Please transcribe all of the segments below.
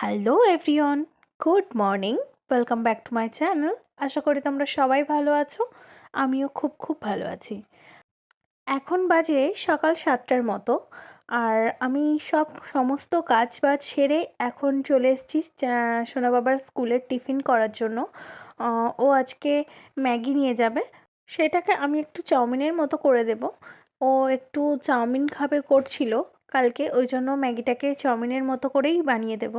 Hello everyone, good morning. Welcome back to my channel. আশা করি তোমরা সবাই ভালো আছো। আমিও খুব খুব ভালো আছি। এখন বাজে সকাল 7টার মতো। আর আমি সমস্ত কাজ বাজ সেরে এখন চলে এসেছি সোনা বাবার স্কুলের টিফিন করার জন্য। ও আজকে ম্যাগি নিয়ে যাবে, সেটাকে আমি একটু চাউমিনের মতো করে দেব। ও একটু চাউমিন খাবে করছিল কালকে, ওই জন্য ম্যাগিটাকে চাউমিনের মতো করেই বানিয়ে দেব।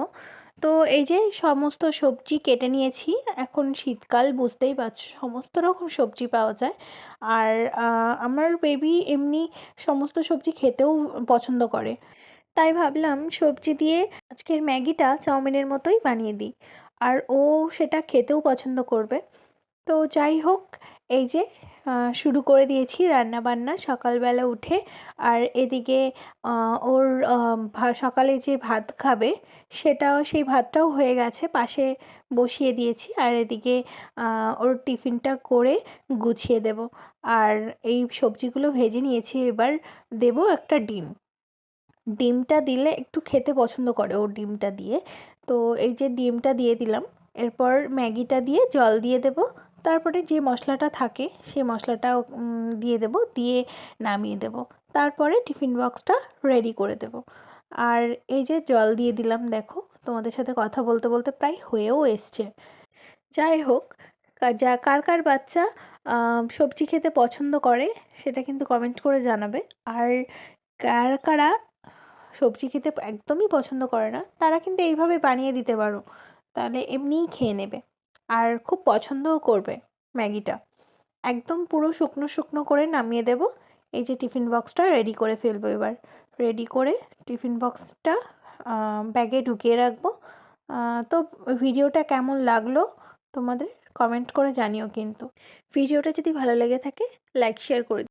তো এই যে সমস্ত সবজি কেটে নিয়েছি। এখন শীতকাল, বুঝতেই পারছো, সমস্ত রকম সবজি পাওয়া যায়। আর আমার বেবি এমনি সমস্ত সবজি খেতেও পছন্দ করে, তাই ভাবলাম সবজি দিয়ে আজকের ম্যাগিটা চাউমিনের মতোই বানিয়ে দিই। আর ও সেটা খেতেও পছন্দ করবে। তো যাই হোক, এই যে শুরু করে দিয়েছি রান্নাবান্না সকালবেলা উঠে। আর এদিকে ওর সকালে যে ভাত খাবে সেই ভাতটাও হয়ে গেছে, পাশে বসিয়ে দিয়েছি। আর এদিকে ওর টিফিনটা করে গুছিয়ে দেব। আর এই সবজিগুলো ভেজে নিয়েছি, এবার দেব একটা ডিম। ডিমটা দিলে একটু খেতে পছন্দ করে ও ডিমটা দিয়ে। তো এই যে ডিমটা দিয়ে দিলাম, এরপর ম্যাগিটা দিয়ে জল দিয়ে দেব। তারপরে যে মশলাটা থাকে সেই মশলাটাও দিয়ে দেব, দিয়ে নামিয়ে দেব। তারপরে টিফিন বক্সটা রেডি করে দেব। আর এই যে জল দিয়ে দিলাম, দেখো তোমাদের সাথে কথা বলতে বলতে প্রায় হয়েও এসছে। যাই হোক, কার কার বাচ্চা সবজি খেতে পছন্দ করে সেটা কিন্তু কমেন্ট করে জানাবে। আর কারা কারা সবজি খেতে একদমই পছন্দ করে না, তারা কিন্তু এইভাবে বানিয়ে দিতে পারো, তাহলে এমনিই খেয়ে নেবে আর খুব পছন্দও করবে ম্যাগিটা। একদম পুরো শুকনো শুকনো করে নামিয়ে দেব। এই যে টিফিন বক্সটা রেডি করে ফেলবো এবার। রেডি করে টিফিন বক্সটা ব্যাগে ঢুকিয়ে রাখবো। তো ভিডিওটা কেমন লাগলো তোমাদের কমেন্ট করে জানিও কিন্তু। ভিডিওটা যদি ভালো লেগে থাকে লাইক শেয়ার করে